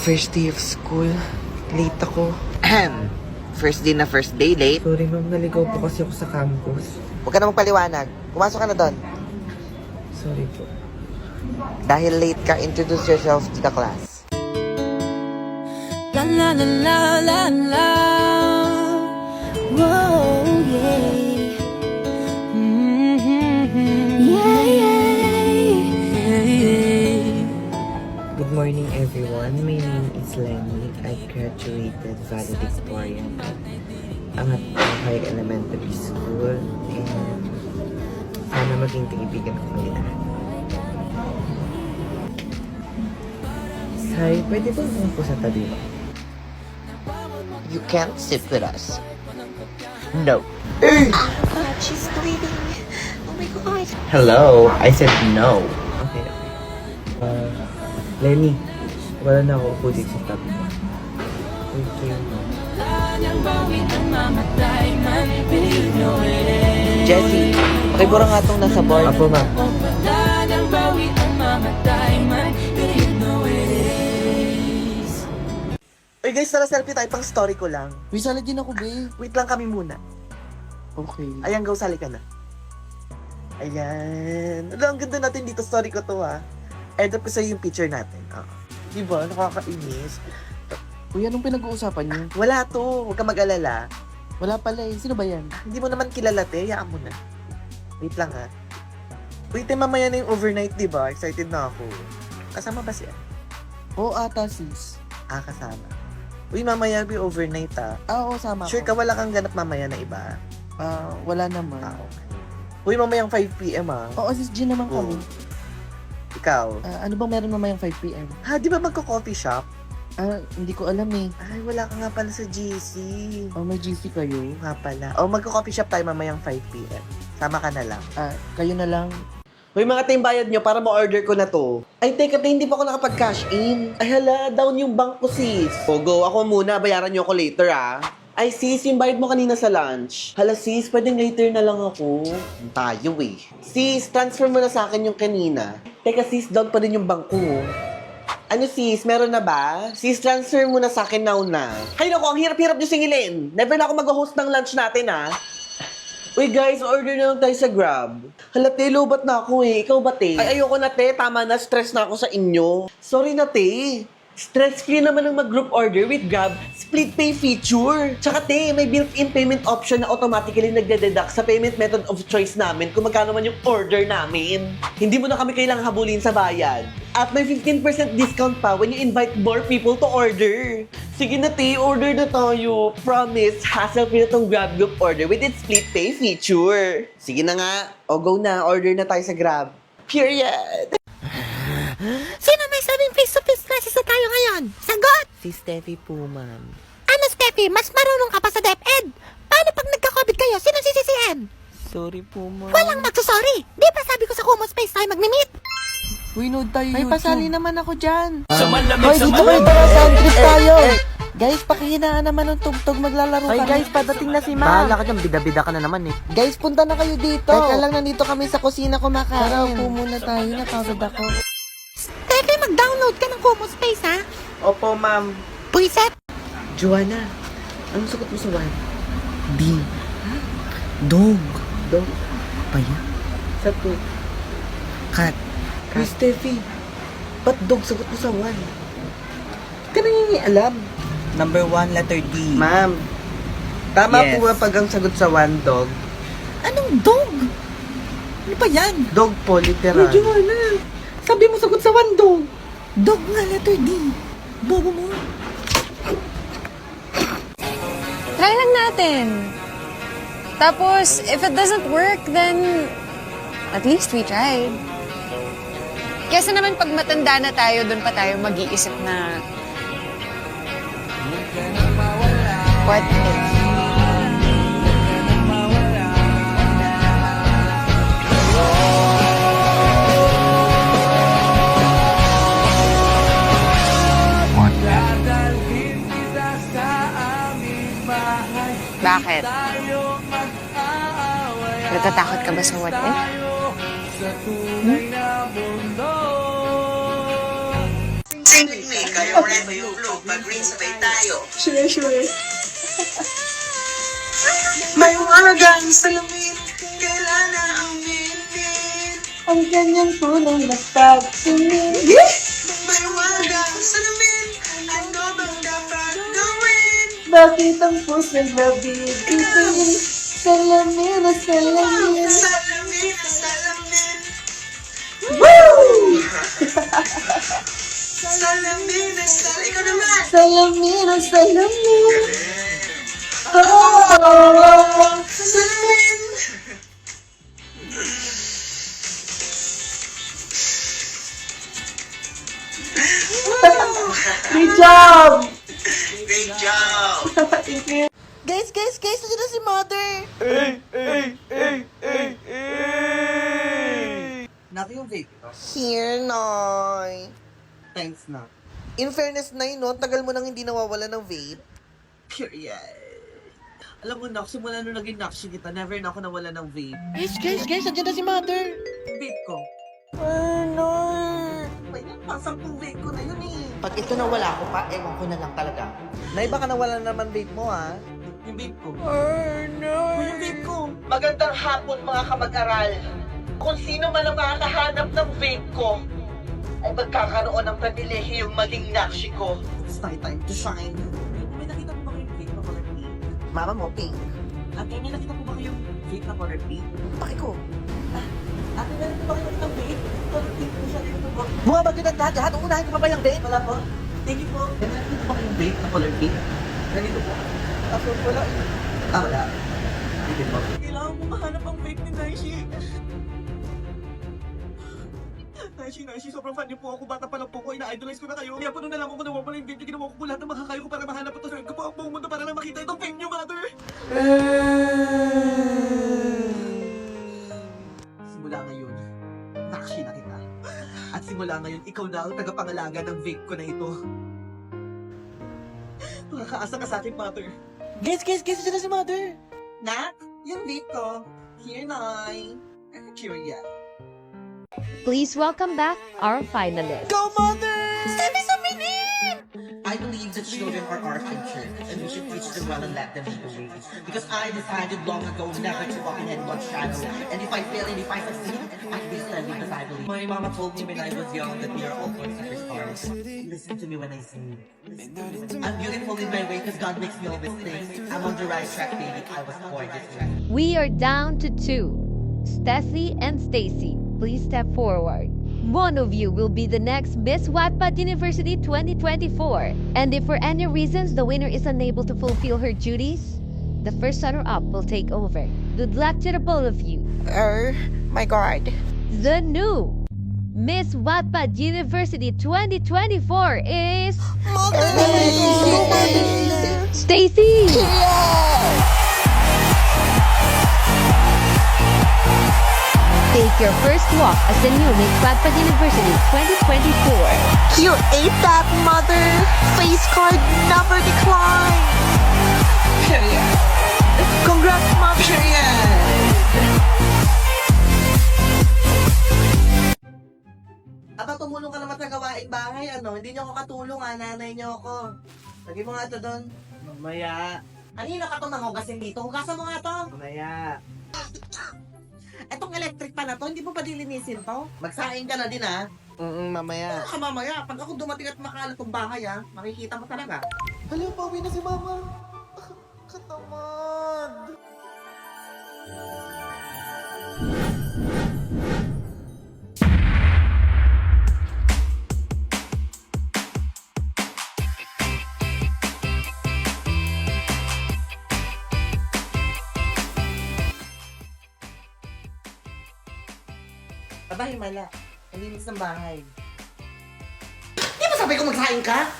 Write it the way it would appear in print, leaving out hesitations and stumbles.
First day of school. Late ako. First day na first day, late. Sorry ma'am, naligaw po kasi ako sa campus. Huwag ka na magpaliwanag. Pumasok ka na doon. Sorry po. Dahil late ka, introduce yourself to the class. La la la la la la. Whoa, yeah. Yeah, yeah. Good morning everyone. My name is Lenny. I graduated valedictorian at High Elementary School and sana maging kaibigan ko kayo lahat. Hi, pwede ba umupo sa tabi mo? You can't sit with us. No. God, she's bleeding. Oh my God. Hello, I said no. Okay. Lenny, wala na ako upo dito sa tabi mo. Thank you. Jessie, pakibura nga itong nasa board. Apo, ma'am. Uy guys, tara selfie tayo, pang story ko lang. Uy, salad din ako, be. Wait lang kami muna. Okay. Ayan, go, sali ka na. Ayan. Ang ganda natin dito, story ko to ha. End up ko sa'yo yung picture natin. Diba? Nakakainis. Uy, anong pinag-uusapan niyo? Wala to, huwag ka mag-alala. Wala pala eh. Sino ba yan? Hindi mo naman kilala, te. Hayaan mo na. Wait lang ha. Wait, te, mamaya na yung overnight, diba? Excited na ako. Kasama ba siya? Oo, ata, sis. Kasama. Uy, mamaya yung overnight ha. Oo, sama Sure ko. ka, wala kang ganap mamaya na iba? Wala naman. Okay. Uy, mamayang 5 p.m. Oo, sis G naman kami. Ikaw? Ano bang meron mamayang 5 p.m.? Di ba magko-coffee shop? Hindi ko alam eh. Ay, wala ka nga pala sa GC. Oh, may GC kayo? Nga pala. Magko-coffee shop tayo mamayang 5 p.m. Sama ka na lang. Kayo na lang. Hoy, mga team bayad nyo para ma-order ko na to. Ay, teka, hindi pa ako nakapag-cash in. Ay, hala, down yung bank ko, sis. Go, ako muna. Bayaran nyo ako later, Ay, sis, yung bayad mo kanina sa lunch. Hala, sis, pwedeng later na lang ako. Tayo, eh. Sis, transfer mo na sa akin yung kanina. Teka, sis, down pa din yung bank ko. Ano, sis, meron na ba? Sis, transfer mo na sa akin now na. Hay naku, ang hirap-hirap nyo singilin. Never na ako mag-host ng lunch natin, Uy guys, order na lang tayo sa Grab. Hala, te, lobat na ako eh. Ikaw ba, te? Ay, ayoko na, te. Tama na, stress na ako sa inyo. Sorry na, te. Stress-free naman ang mag-group order with Grab split pay feature. Tsaka, te, may built-in payment option na automatically nagde-deduct sa payment method of choice namin kung magkano man yung order namin. Hindi mo na kami kailangang habulin sa bayad. At may 15% discount pa when you invite more people to order. Sige na, te, order na tayo. Promise, hassle-free na tong Grab group order with its split pay feature. Sige na nga. Go na. Order na tayo sa Grab. Period. Sino may sabing face-to-face classes na tayo ngayon? Sagot! Si Steffi po, ma'am. Ano, Steffi? Mas marunong ka pa sa DepEd. Paano pag nagka-COVID kayo? Sino sisisihan? Sorry po, ma'am. Walang magsusorry. Di ba sabi ko sa Kumo Space tayo mag-meet? Uy, nood tayo May YouTube. pasali naman ako dyan. Hoy, dito kayo tara, sound trip tayo. Guys, pakihinaan naman ng tugtog, maglalaro Ay, kami. guys, padating na si ma'am. Bahala ka dyan, bida-bida ka na naman eh. Guys, punta na kayo dito. Teka lang, nandito kami sa kusina kumakain. Tara, upo muna tayo. Napagod ako. Steffi, mag-download ka ng Kumo Space, ha? Opo, ma'am. Puiset! Joanna, anong sagot mo sa one? D. Dog. Dog. Paya. Sa two. Cat. Uy, Steffi, ba't dog sagot mo sa one? Hindi ka nangingialam. Number 1, letter D. Ma'am, tama po ba pag ang sagot sa one, dog? Anong dog? Ano ba yan? Dog po, literal. Joanna, sabi mo sagot sa one dog. Dog nga, letter D. Bobo mo. Try lang natin. Tapos, if it doesn't work, then at least we tried. Kesa naman pag matanda na tayo, doon pa tayo mag-iisip na what if? Bakit? Natatakot ka ba sa what if? Sing with me. pink, yung red o yung blue. Pag green, sabay tayo. Sure. May umagang salamin, kailan na ang minit. Ang kanyang punong nagpagtingin. May umagang salamin, ano bang dapat gawin? Bakit ang puso'y nabibitin? Salamin na salamin. Salamin, salamin. Salamin, salamin. Ikaw naman. Salamin na salamin. Salamin. Good job! Great job. Thank you. Guys, nandiyan na si Mother. Naku yung vape. Here, Noy. Thanks na. In fairness, Nay, no, tagal mo nang hindi nawawala ng vape. Period. Alam mo, Nak, simula nung naging Nakshi kita, never na ako nawala ng vape. Guys, nandiyan na si Mother. Yung vape ko. Noy. May pasang kong vape ko na yun eh. Pag ito nawala ko pa, ewan ko na lang talaga. Nay, baka nawala naman vape mo, ha? Yung vape ko. No. Yung vape ko. Magandang hapon mga kamag-aral. Kung sino man ang makakahanap ng vape ko, ay magkakaroon ng pribilehiyong maging Nakshi ko. It's my time to shine. May nakita po ba kayong vape na color pink? Mama mo, pink. Ate, may nakita po ba kayong vape na color pink? Paki ko. Ate, meron po ba kayong nakita vape? Color pink po siya dito po. Bumabag yun ang lahat. Uunahin ko pa ba yung vape? Wala po. Thank you po. May nakita po ba kayong vape na color pink? Ganito po. Ako wala. Wala. Sige po. Kailangan mo mahanap ang vape ni Naishi. Naishi, sobrang fan niyo po ako. Bata pa lang po ko, ina-idolize ko na kayo. Kaya po nung nalaman ko na wala yung vape niyo, ginawa ko po lahat ng makakayo ko para mahanap at tasarap ko po ang buong mundo para lang makita itong vape niyo, mother. Simula ngayon, Nakshi na kita. At simula ngayon, ikaw na ang tagapangalaga ng vape ko na ito. Makakaasa ka sa akin, mother. Guys, nandiyan na si Mother. Nak, yung vape ko. Here, Nay. Curious. Please welcome back our finalists. Go, Mother! I believe that children are our future, and we should teach them well and let them lead the way. Because I decided long ago never to walk in anyone's shadow. And if I fail and if I succeed, I'd be standing because I believe. My mama told me when I was young that we are all born superstars. Listen to me when I sing. I'm beautiful in my way because God makes me all mistakes. I'm on the right track, baby. I was born this way. We are down to two, Steffi and Stacy. Please step forward. One of you will be the next Miss Wattpad University 2024. And if for any reasons the winner is unable to fulfill her duties, the first runner-up will take over. Good luck to the both of you. My God. The new Miss Wattpad University 2024 is Stacy. Take your first walk as the new Miss Wattpad University 2024. You ate that, Mother. Face card number declined. Congrats, Mother. Aba, tumulong ka naman sa gawaing bahay, ano? Hindi niyo ako katulong, nanay niyo ako. Lagi mo nga ito doon. Mamaya. Kanina ka itong nangugasin dito. Hugasan mo nga ito. Mamaya. Itong electric pa na to, hindi mo pa dilinisin to? Magsaing ka na din, ha? Mamaya. Baka mamaya, pag ako dumating at makalat tong bahay, ha? Makikita mo talaga. Hala, pauwi na si Mama. Katamad. Aba, himala. Ang linis ng bahay. Di ba sabi ko magsaing ka?